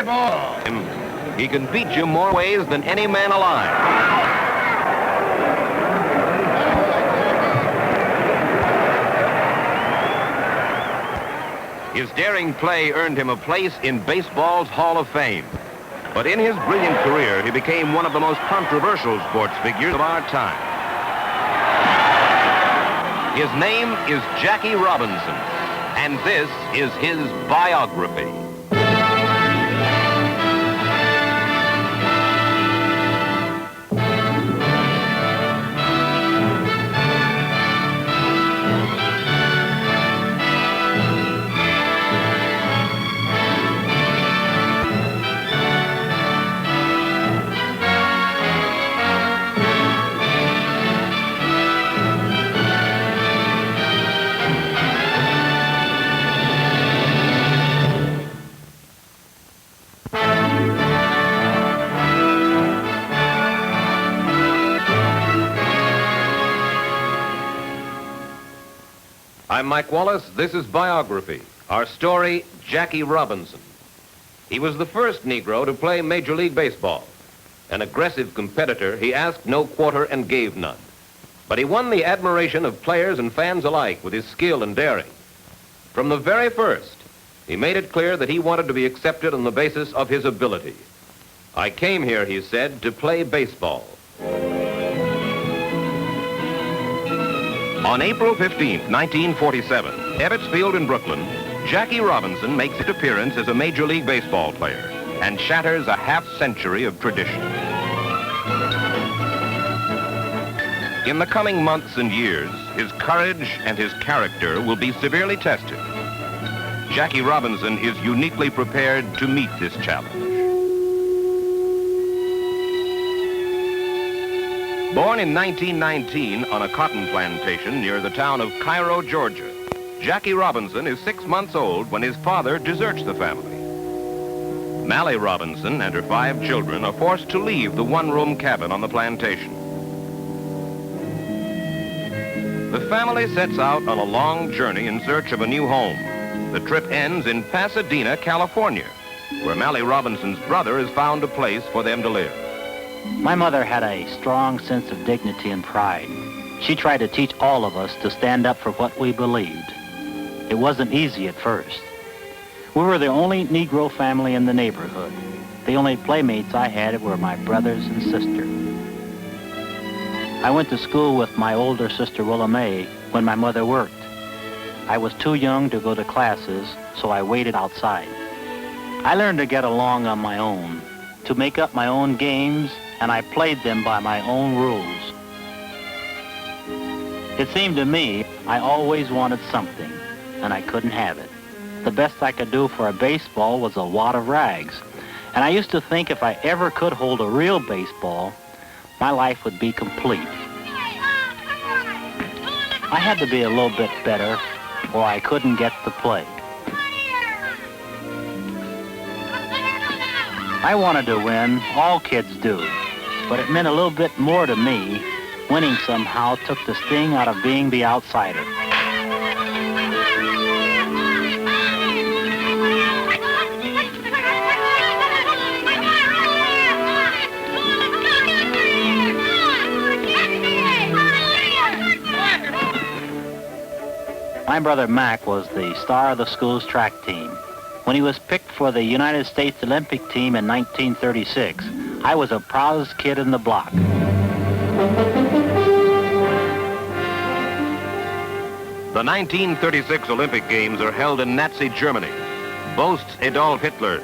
ball. He can beat you more ways than any man alive. His daring play earned him a place in baseball's Hall of Fame. But in his brilliant career, he became one of the most controversial sports figures of our time. His name is Jackie Robinson, and this is his biography. I'm Mike Wallace. This is Biography. Our story, Jackie Robinson. He was the first Negro to play Major League Baseball. An aggressive competitor, he asked no quarter and gave none. But he won the admiration of players and fans alike with his skill and daring. From the very first, he made it clear that he wanted to be accepted on the basis of his ability. I came here, he said, to play baseball. On April 15, 1947, Ebbets Field in Brooklyn, Jackie Robinson makes his appearance as a Major League Baseball player and shatters a half-century of tradition. In the coming months and years, his courage and his character will be severely tested. Jackie Robinson is uniquely prepared to meet this challenge. Born in 1919 on a cotton plantation near the town of Cairo, Georgia, Jackie Robinson is 6 months old when his father deserts the family. Mallie Robinson and her 5 children are forced to leave the one-room cabin on the plantation. The family sets out on a long journey in search of a new home. The trip ends in Pasadena, California, where Mallie Robinson's brother has found a place for them to live. My mother had a strong sense of dignity and pride. She tried to teach all of us to stand up for what we believed. It wasn't easy at first. We were the only Negro family in the neighborhood. The only playmates I had were my brothers and sister. I went to school with my older sister Willa Mae when my mother worked. I was too young to go to classes, so I waited outside. I learned to get along on my own, to make up my own games, and I played them by my own rules. It seemed to me I always wanted something, and I couldn't have it. The best I could do for a baseball was a wad of rags, and I used to think if I ever could hold a real baseball, my life would be complete. I had to be a little bit better, or I couldn't get to play. I wanted to win, all kids do, but it meant a little bit more to me. Winning somehow took the sting out of being the outsider. My brother Mac was the star of the school's track team. When he was picked for the United States Olympic team in 1936, I was the proudest kid in the block. The 1936 Olympic Games are held in Nazi Germany. Boasts Adolf Hitler.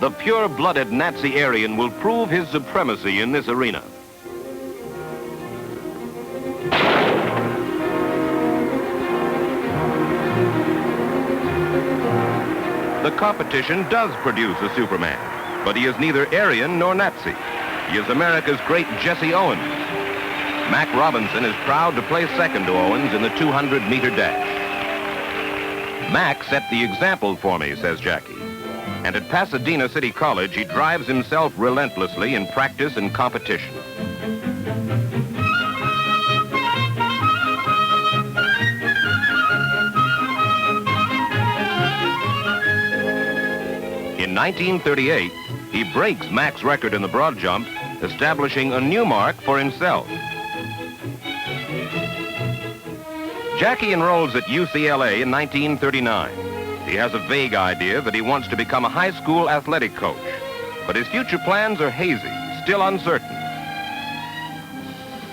The pure-blooded Nazi Aryan will prove his supremacy in this arena. The competition does produce a Superman, but he is neither Aryan nor Nazi. He is America's great Jesse Owens. Mac Robinson is proud to play second to Owens in the 200-meter dash. Mac set the example for me, says Jackie. And at Pasadena City College, he drives himself relentlessly in practice and competition. In 1938, He breaks Mac's record in the broad jump, establishing a new mark for himself. Jackie enrolls at UCLA in 1939. He has a vague idea that he wants to become a high school athletic coach, but his future plans are hazy, still uncertain.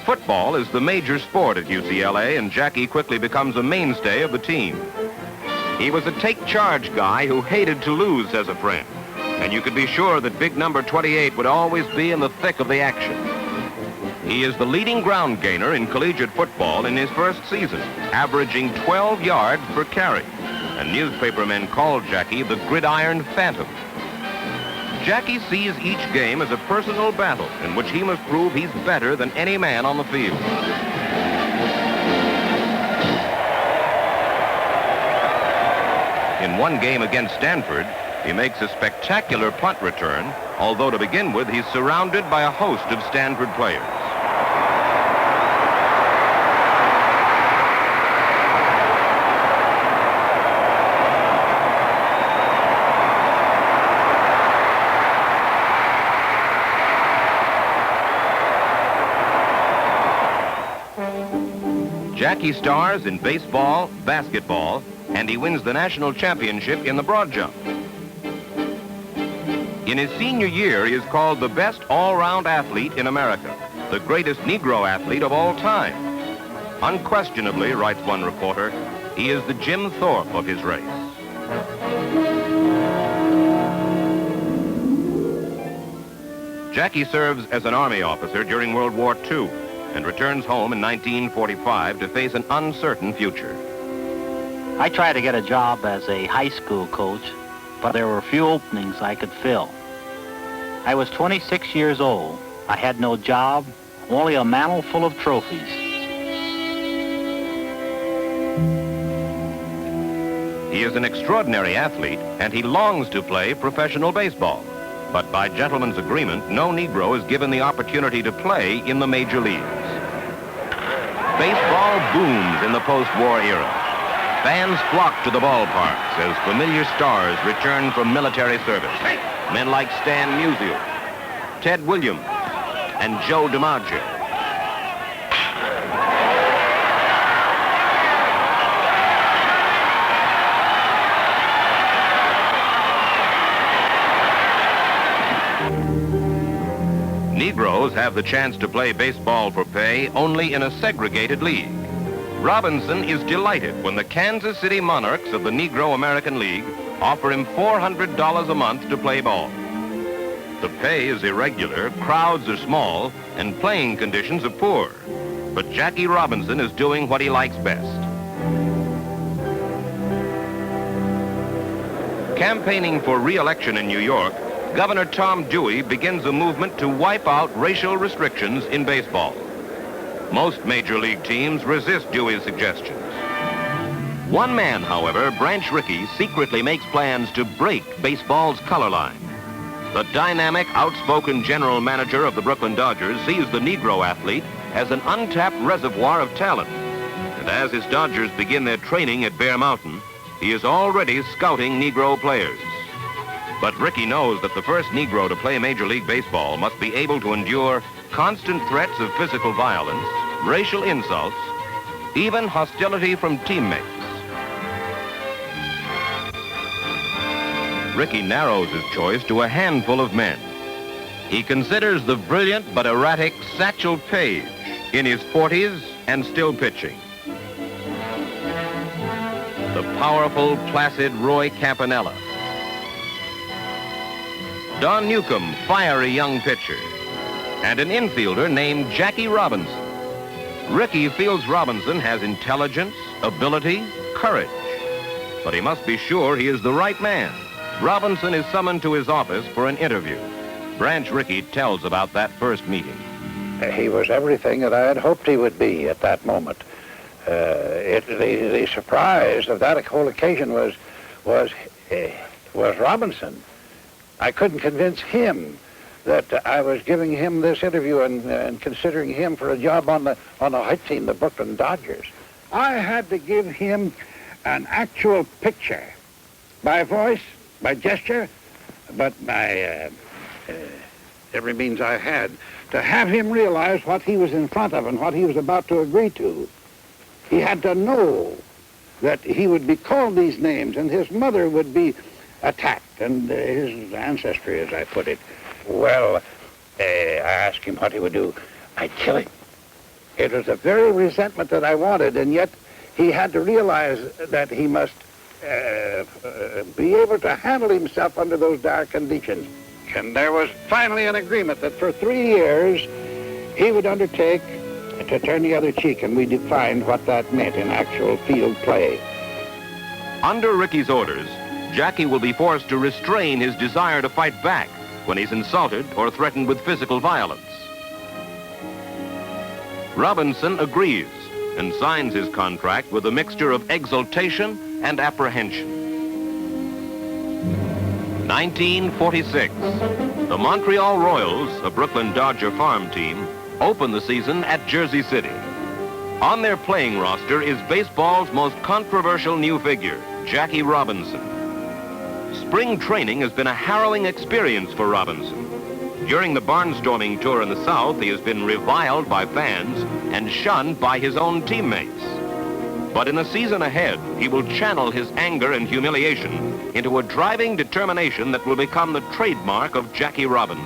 Football is the major sport at UCLA, and Jackie quickly becomes a mainstay of the team. He was a take-charge guy who hated to lose as a friend, and you could be sure that big number 28 would always be in the thick of the action. He is the leading ground gainer in collegiate football in his first season, averaging 12 yards per carry, and newspapermen called Jackie the Gridiron Phantom. Jackie sees each game as a personal battle in which he must prove he's better than any man on the field. In one game against Stanford, he makes a spectacular punt return, although to begin with, he's surrounded by a host of Stanford players. Jackie stars in baseball, basketball, and he wins the national championship in the broad jump. In his senior year, he is called the best all-round athlete in America, the greatest Negro athlete of all time. Unquestionably, writes one reporter, he is the Jim Thorpe of his race. Jackie serves as an Army officer during World War II and returns home in 1945 to face an uncertain future. I tried to get a job as a high school coach, but there were few openings I could fill. I was 26 years old. I had no job, only a mantle full of trophies. He is an extraordinary athlete, and he longs to play professional baseball. But by gentlemen's agreement, no Negro is given the opportunity to play in the major leagues. Baseball booms in the post-war era. Fans flock to the ballparks as familiar stars return from military service. Men like Stan Musial, Ted Williams, and Joe DiMaggio. Negroes have the chance to play baseball for pay only in a segregated league. Robinson is delighted when the Kansas City Monarchs of the Negro American League offer him $400 a month to play ball. The pay is irregular, crowds are small, and playing conditions are poor. But Jackie Robinson is doing what he likes best. Campaigning for re-election in New York, Governor Tom Dewey begins a movement to wipe out racial restrictions in baseball. Most major league teams resist Dewey's suggestions. One man, however, Branch Rickey, secretly makes plans to break baseball's color line. The dynamic, outspoken general manager of the Brooklyn Dodgers sees the Negro athlete as an untapped reservoir of talent. And as his Dodgers begin their training at Bear Mountain, he is already scouting Negro players. But Rickey knows that the first Negro to play Major League Baseball must be able to endure constant threats of physical violence, racial insults, even hostility from teammates. Rickey narrows his choice to a handful of men. He considers the brilliant but erratic Satchel Paige, in his 40s and still pitching. The powerful, placid Roy Campanella. Don Newcomb, fiery young pitcher. And an infielder named Jackie Robinson. Rickey feels Robinson has intelligence, ability, courage. But he must be sure he is the right man. Robinson is summoned to his office for an interview. Branch Rickey tells about that first meeting. He was everything that I had hoped he would be at that moment. The surprise of that whole occasion was Robinson. I couldn't convince him that I was giving him this interview and considering him for a job on the hit team, the Brooklyn Dodgers. I had to give him an actual picture, by voice, by gesture, but by every means I had to have him realize what he was in front of and what he was about to agree to. He had to know that he would be called these names and his mother would be attacked and his ancestry, as I put it. Well, I asked him what he would do. I'd kill him. It was the very resentment that I wanted, and yet he had to realize that he must be able to handle himself under those dire conditions. And there was finally an agreement that for 3 years he would undertake to turn the other cheek, and we defined what that meant in actual field play. Under Ricky's orders, Jackie will be forced to restrain his desire to fight back when he's insulted or threatened with physical violence. Robinson agrees and signs his contract with a mixture of exultation and apprehension. 1946, the Montreal Royals, a Brooklyn Dodger farm team, open the season at Jersey City. On their playing roster is baseball's most controversial new figure, Jackie Robinson. Spring training has been a harrowing experience for Robinson. During the barnstorming tour in the South, he has been reviled by fans and shunned by his own teammates. But in the season ahead, he will channel his anger and humiliation into a driving determination that will become the trademark of Jackie Robinson.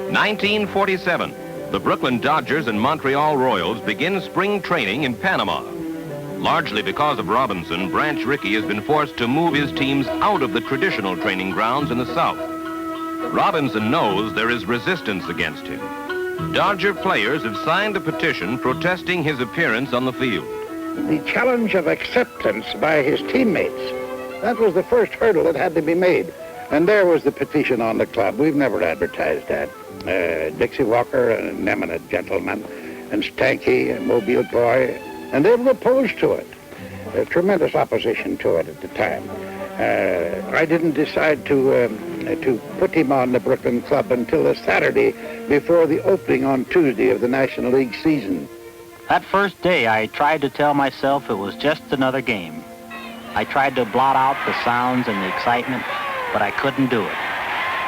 In 1947, the Brooklyn Dodgers and Montreal Royals begin spring training in Panama. Largely because of Robinson, Branch Rickey has been forced to move his teams out of the traditional training grounds in the South. Robinson knows there is resistance against him. Dodger players have signed a petition protesting his appearance on the field. The challenge of acceptance by his teammates, that was the first hurdle that had to be made. And there was the petition on the club. We've never advertised that. Dixie Walker, an eminent gentleman, and Stanky, a Mobile boy, and they were opposed to it. Tremendous opposition to it at the time. I didn't decide to put him on the Brooklyn club until the Saturday before the opening on Tuesday of the National League season. That first day, I tried to tell myself it was just another game. I tried to blot out the sounds and the excitement, but I couldn't do it.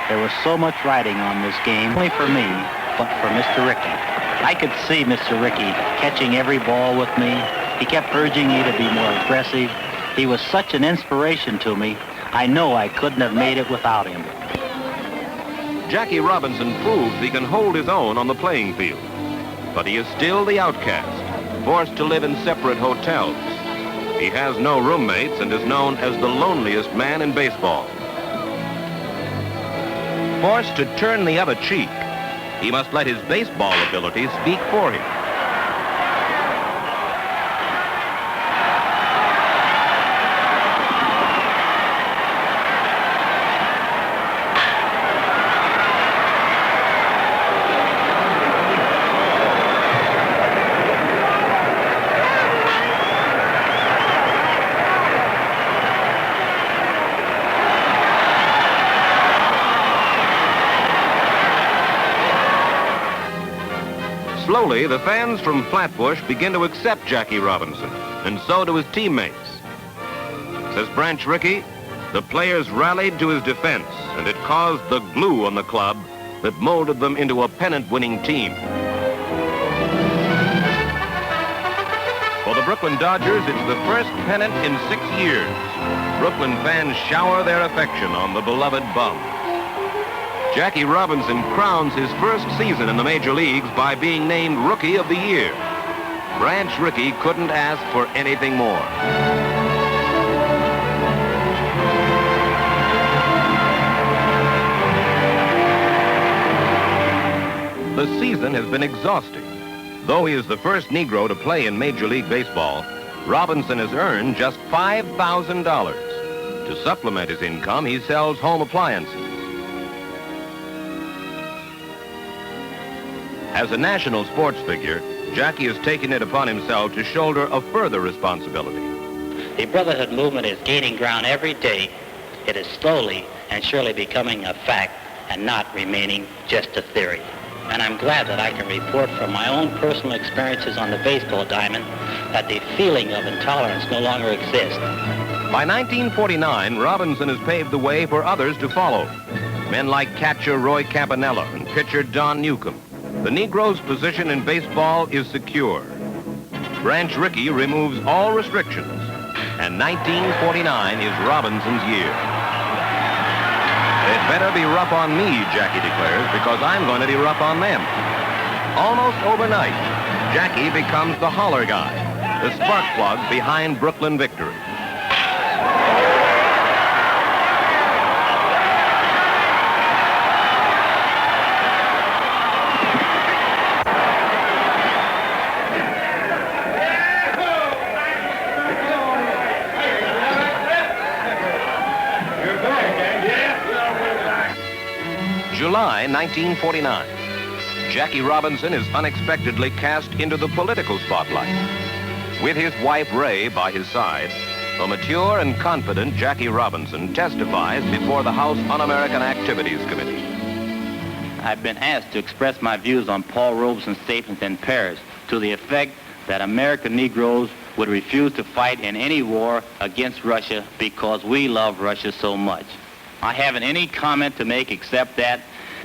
There was so much riding on this game, not only for me, but for Mr. Rickey. I could see Mr. Rickey catching every ball with me. He kept urging me to be more aggressive. He was such an inspiration to me. I know I couldn't have made it without him. Jackie Robinson proves he can hold his own on the playing field. But he is still the outcast, forced to live in separate hotels. He has no roommates and is known as the loneliest man in baseball. Forced to turn the other cheek, he must let his baseball ability speak for him. Slowly, the fans from Flatbush begin to accept Jackie Robinson, and so do his teammates. Says Branch Rickey, the players rallied to his defense, and it caused the glue on the club that molded them into a pennant-winning team. For the Brooklyn Dodgers, it's the first pennant in 6 years. Brooklyn fans shower their affection on the beloved bum. Jackie Robinson crowns his first season in the major leagues by being named Rookie of the Year. Branch Rickey couldn't ask for anything more. The season has been exhausting. Though he is the first Negro to play in Major League Baseball, Robinson has earned just $5,000. To supplement his income, he sells home appliances. As a national sports figure, Jackie has taken it upon himself to shoulder a further responsibility. The Brotherhood movement is gaining ground every day. It is slowly and surely becoming a fact and not remaining just a theory. And I'm glad that I can report from my own personal experiences on the baseball diamond that the feeling of intolerance no longer exists. By 1949, Robinson has paved the way for others to follow. Men like catcher Roy Campanella and pitcher Don Newcomb. The Negro's position in baseball is secure. Branch Rickey removes all restrictions, and 1949 is Robinson's year. It better be rough on me, Jackie declares, because I'm going to be rough on them. Almost overnight, Jackie becomes the holler guy, the spark plug behind Brooklyn victory. July 1949. Jackie Robinson is unexpectedly cast into the political spotlight. With his wife Ray by his side, the mature and confident Jackie Robinson testifies before the House Un-American Activities Committee. I've been asked to express my views on Paul Robeson's statement in Paris to the effect that American Negroes would refuse to fight in any war against Russia because we love Russia so much. I haven't any comment to make except that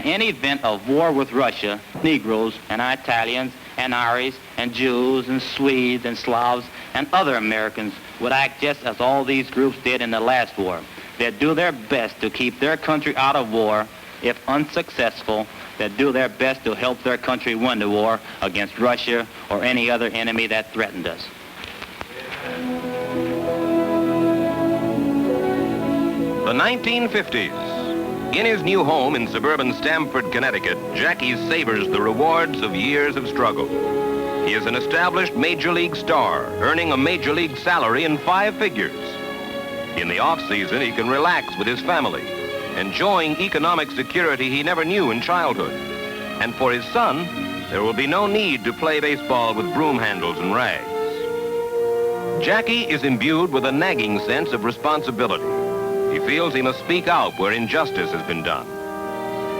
in event of war with Russia, Negroes and Italians and Irish and Jews and Swedes and Slavs and other Americans would act just as all these groups did in the last war. They'd do their best to keep their country out of war. If unsuccessful, they'd do their best to help their country win the war against Russia or any other enemy that threatened us. The 1950s. In his new home in suburban Stamford, Connecticut, Jackie savors the rewards of years of struggle. He is an established major league star, earning a major league salary in 5 figures. In the off-season, he can relax with his family, enjoying economic security he never knew in childhood. And for his son, there will be no need to play baseball with broom handles and rags. Jackie is imbued with a nagging sense of responsibility. He feels he must speak out where injustice has been done.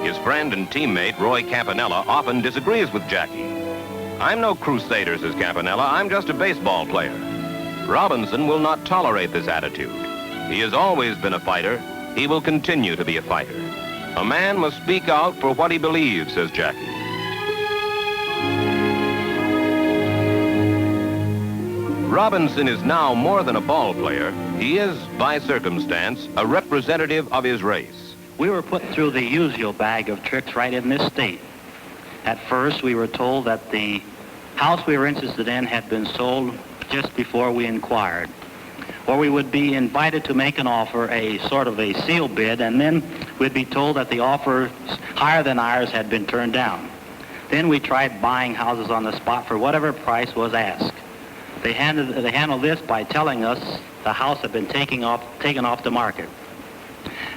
His friend and teammate, Roy Campanella, often disagrees with Jackie. I'm no crusader, says Campanella. I'm just a baseball player. Robinson will not tolerate this attitude. He has always been a fighter. He will continue to be a fighter. A man must speak out for what he believes, says Jackie. Robinson is now more than a ball player. He is, by circumstance, a representative of his race. We were put through the usual bag of tricks right in this state. At first, we were told that the house we were interested in had been sold just before we inquired. Or we would be invited to make an offer, a sort of a seal bid, and then we'd be told that the offers higher than ours had been turned down. Then we tried buying houses on the spot for whatever price was asked. They handled this by telling us the house had been taken off the market.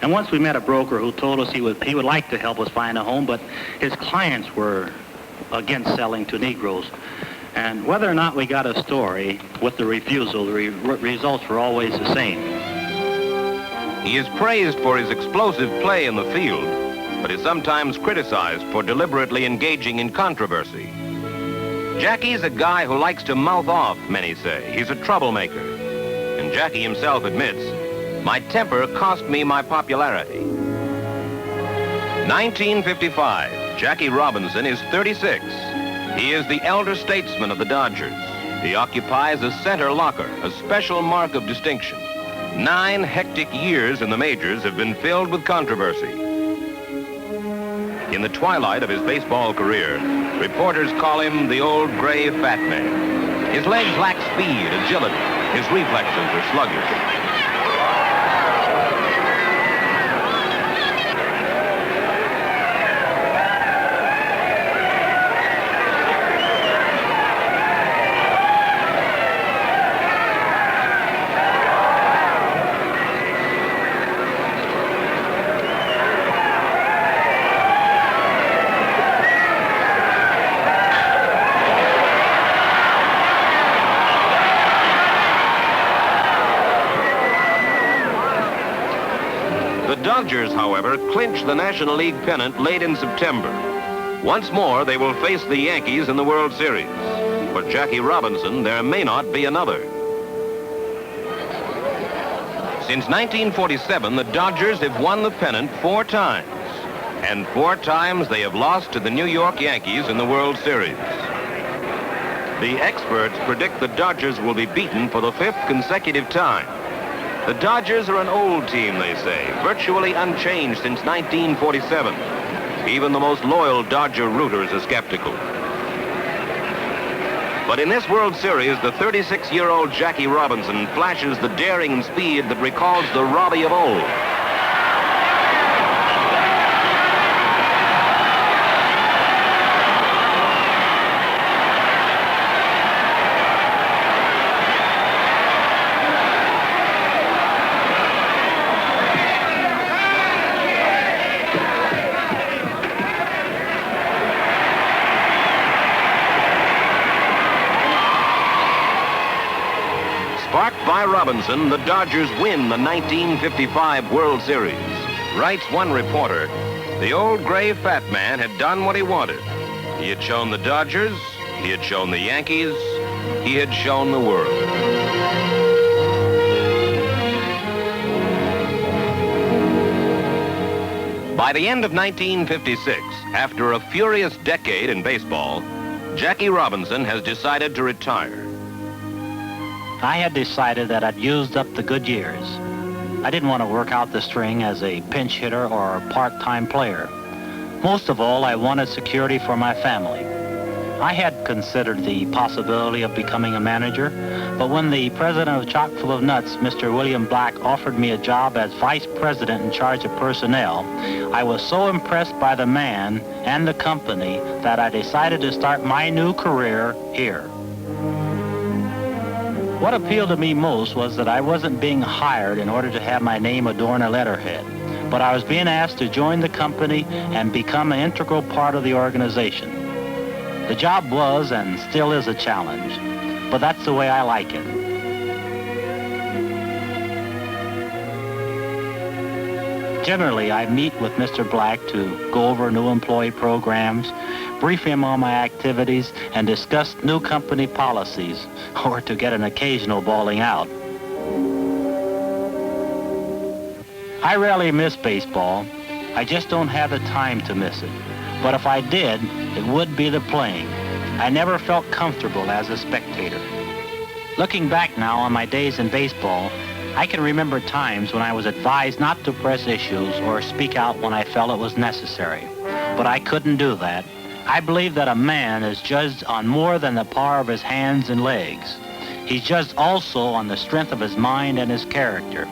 And once we met a broker who told us he would like to help us find a home, but his clients were against selling to Negroes. And whether or not we got a story with the refusal, the results were always the same. He is praised for his explosive play in the field, but is sometimes criticized for deliberately engaging in controversy. Jackie's a guy who likes to mouth off, many say. He's a troublemaker. And Jackie himself admits, my temper cost me my popularity. 1955, Jackie Robinson is 36. He is the elder statesman of the Dodgers. He occupies a center locker, a special mark of distinction. 9 hectic years in the majors have been filled with controversy. In the twilight of his baseball career, reporters call him the old gray fat man. His legs lack speed, agility. His reflexes are sluggish. Dodgers, however, clinch the National League pennant late in September. Once more, they will face the Yankees in the World Series. For Jackie Robinson, there may not be another. Since 1947, the Dodgers have won the pennant 4 times. And 4 times they have lost to the New York Yankees in the World Series. The experts predict the Dodgers will be beaten for the 5th consecutive time. The Dodgers are an old team, they say, virtually unchanged since 1947. Even the most loyal Dodger rooters are skeptical. But in this World Series, the 36-year-old Jackie Robinson flashes the daring and speed that recalls the Robbie of old. Sparked by Robinson, the Dodgers win the 1955 World Series. Writes one reporter, the old gray fat man had done what he wanted. He had shown the Dodgers, he had shown the Yankees, he had shown the world. By the end of 1956, after a furious decade in baseball, Jackie Robinson has decided to retire. I had decided that I'd used up the good years. I didn't want to work out the string as a pinch hitter or a part-time player. Most of all, I wanted security for my family. I had considered the possibility of becoming a manager, but when the president of Chock full of Nuts, Mr. William Black, offered me a job as vice president in charge of personnel, I was so impressed by the man and the company that I decided to start my new career here. What appealed to me most was that I wasn't being hired in order to have my name adorn a letterhead, but I was being asked to join the company and become an integral part of the organization. The job was and still is a challenge, but that's the way I like it. Generally, I meet with Mr. Black to go over new employee programs, brief him on my activities, and discuss new company policies, or to get an occasional bawling out. I rarely miss baseball. I just don't have the time to miss it. But if I did, it would be the playing. I never felt comfortable as a spectator. Looking back now on my days in baseball, I can remember times when I was advised not to press issues or speak out when I felt it was necessary. But I couldn't do that. I believe that a man is judged on more than the power of his hands and legs. He's judged also on the strength of his mind and his character.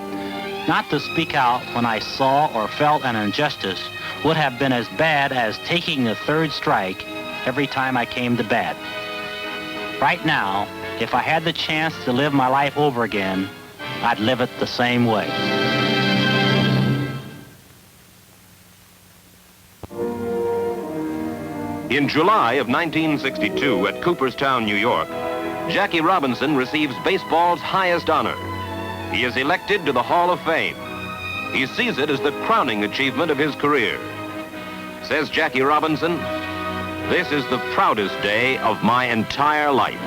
Not to speak out when I saw or felt an injustice would have been as bad as taking the third strike every time I came to bat. Right now, if I had the chance to live my life over again, I'd live it the same way. In July of 1962 at Cooperstown, New York, Jackie Robinson receives baseball's highest honor. He is elected to the Hall of Fame. He sees it as the crowning achievement of his career. Says Jackie Robinson, "This is the proudest day of my entire life."